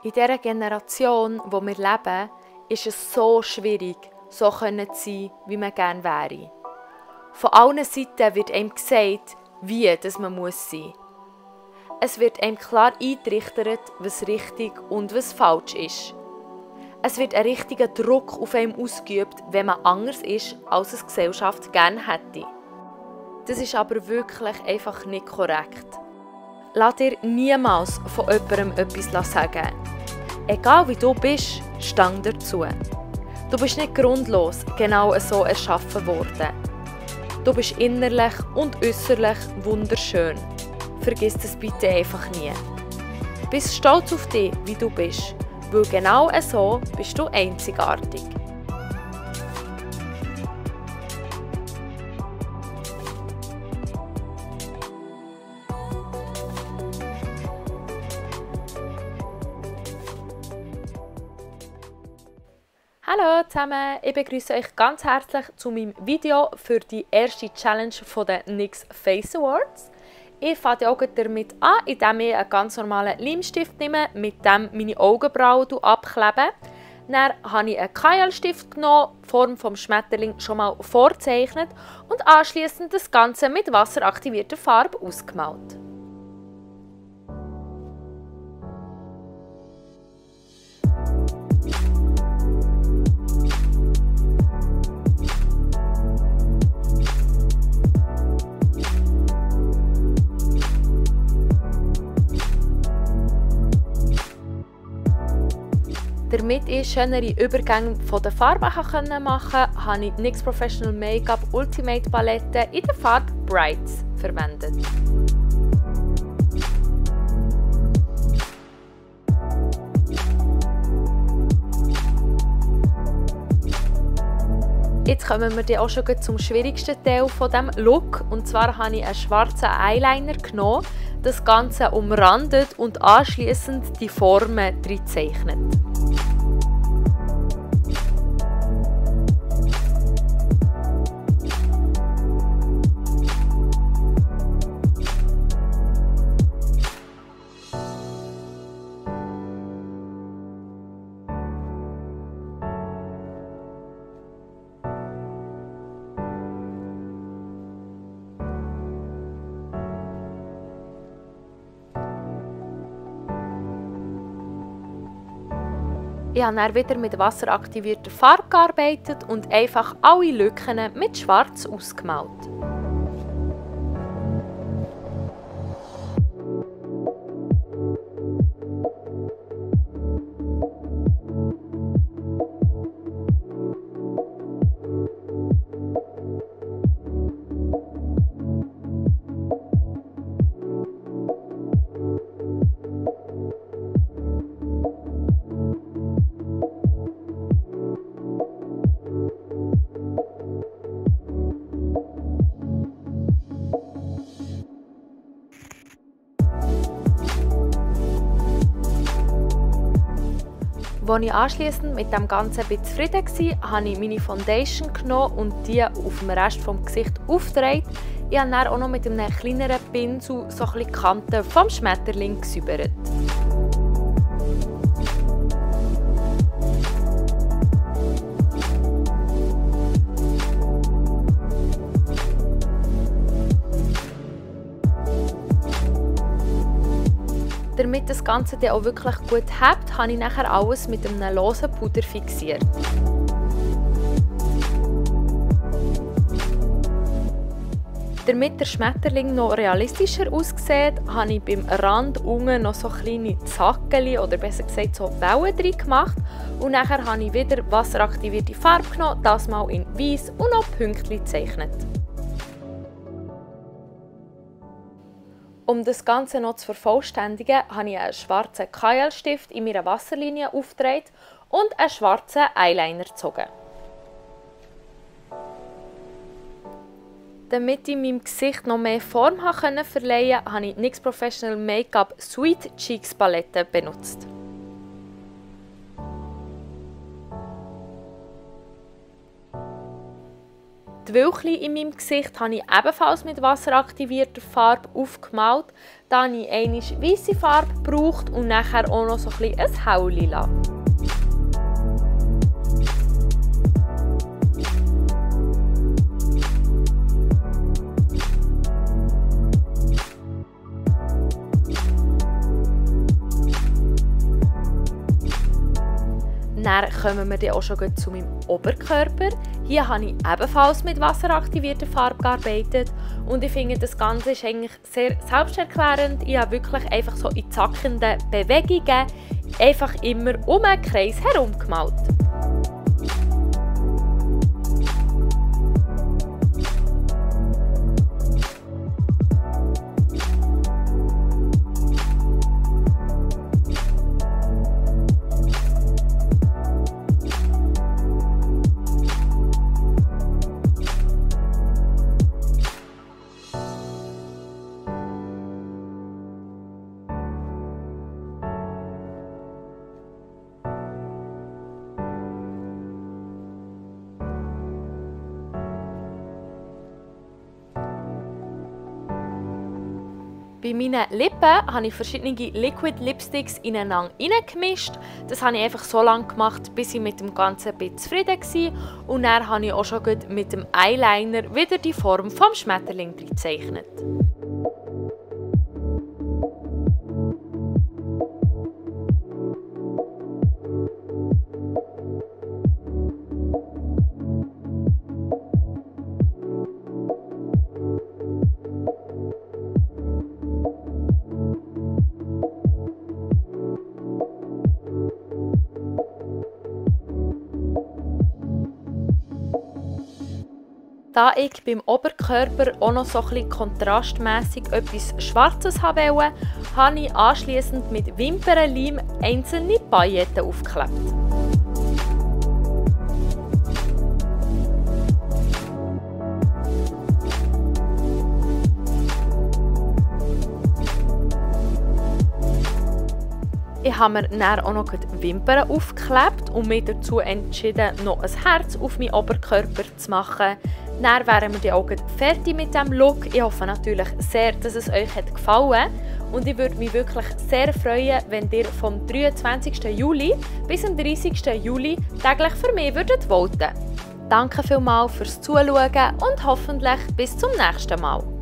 In dieser Generation, in der wir leben, ist es so schwierig, so zu sein, wie man gerne wäre. Von allen Seiten wird einem gesagt, wie das man muss sein. Es wird einem klar eingetrichtert, was richtig und was falsch ist. Es wird ein richtiger Druck auf einem ausgeübt, wenn man anders ist, als es die Gesellschaft gerne hätte. Das ist aber wirklich einfach nicht korrekt. Lass dir niemals von jemandem etwas sagen. Egal wie du bist, steh dazu. Du bist nicht grundlos genau so erschaffen worden. Du bist innerlich und äußerlich wunderschön. Vergiss das bitte einfach nie. Bist stolz auf dich, wie du bist, weil genau so bist du einzigartig. Hallo zusammen, ich begrüße euch ganz herzlich zu meinem Video für die erste Challenge der NYX Face Awards. Ich fange auch damit an, indem ich einen ganz normalen Leimstift nehme, mit dem meine Augenbrauen abklebe. Dann habe ich einen Kajalstift genommen, die Form des Schmetterlings schon mal vorzeichnet und anschliessend das Ganze mit wasseraktivierter Farbe ausgemalt. Damit ich schönere Übergänge von den Farben machen konnte, habe ich die NYX Professional Make-up Ultimate Palette in der Farbe Brights verwendet. Jetzt kommen wir dann auch schon zum schwierigsten Teil von diesem Look. Und zwar habe ich einen schwarzen Eyeliner genommen, das Ganze umrandet und anschliessend die Formen gezeichnet. Ich habe dann wieder mit wasseraktivierter Farbe gearbeitet und einfach alle Lücken mit Schwarz ausgemalt. Als ich anschliessend mit dem Ganzen ein bisschen zufrieden war, habe ich meine Foundation genommen und die auf dem Rest des Gesichts aufgedreht. Ich habe dann auch noch mit einem kleineren Pinsel so ein bisschen die Kanten vom Schmetterling gesäubert. Damit das Ganze dann auch wirklich gut hebt, habe ich nachher alles mit einem losen Puder fixiert. Damit der Schmetterling noch realistischer aussieht, habe ich beim Rand unten noch so kleine Zacken oder besser gesagt so Wellen drin gemacht. Und nachher habe ich wieder wasseraktivierte Farbe genommen, das mal in Weiß und noch Pünktchen gezeichnet. Um das Ganze noch zu vervollständigen, habe ich einen schwarzen Kajalstift in meiner Wasserlinie aufgedreht und einen schwarzen Eyeliner gezogen. Damit ich meinem Gesicht noch mehr Form verleihen konnte, habe ich die NYX Professional Make-up Sweet Cheeks Palette benutzt. Die Wölkchen in meinem Gesicht habe ich ebenfalls mit wasseraktivierter Farbe aufgemalt. Da habe ich einmal weisse Farbe gebraucht und nachher auch noch so ein bisschen ein Hellila. Dann kommen wir dann auch schon zu meinem Oberkörper. Hier habe ich ebenfalls mit wasseraktivierter Farbe gearbeitet und ich finde, das Ganze ist eigentlich sehr selbsterklärend. Ich habe wirklich einfach so in zackenden Bewegungen einfach immer um einen Kreis herum gemalt. Bei meinen Lippen habe ich verschiedene Liquid Lipsticks ineinander gemischt. Das habe ich einfach so lange gemacht, bis ich mit dem Ganzen ein bisschen zufrieden war. Und dann habe ich auch schon mit dem Eyeliner wieder die Form vom Schmetterling gezeichnet. Da ich beim Oberkörper auch noch so ein bisschen kontrastmässig etwas Schwarzes wollte, habe ich anschliessend mit Wimpernleim einzelne Pailletten aufgeklebt. Ich habe mir dann auch noch die Wimpern aufgeklebt und mich dazu entschieden, noch ein Herz auf meinen Oberkörper zu machen. Dann wären wir auch fertig mit diesem Look. Ich hoffe natürlich sehr, dass es euch gefallen hat. Und ich würde mich wirklich sehr freuen, wenn ihr vom 23. Juli bis zum 30. Juli täglich für mich voten würdet. Danke vielmals fürs Zuschauen und hoffentlich bis zum nächsten Mal.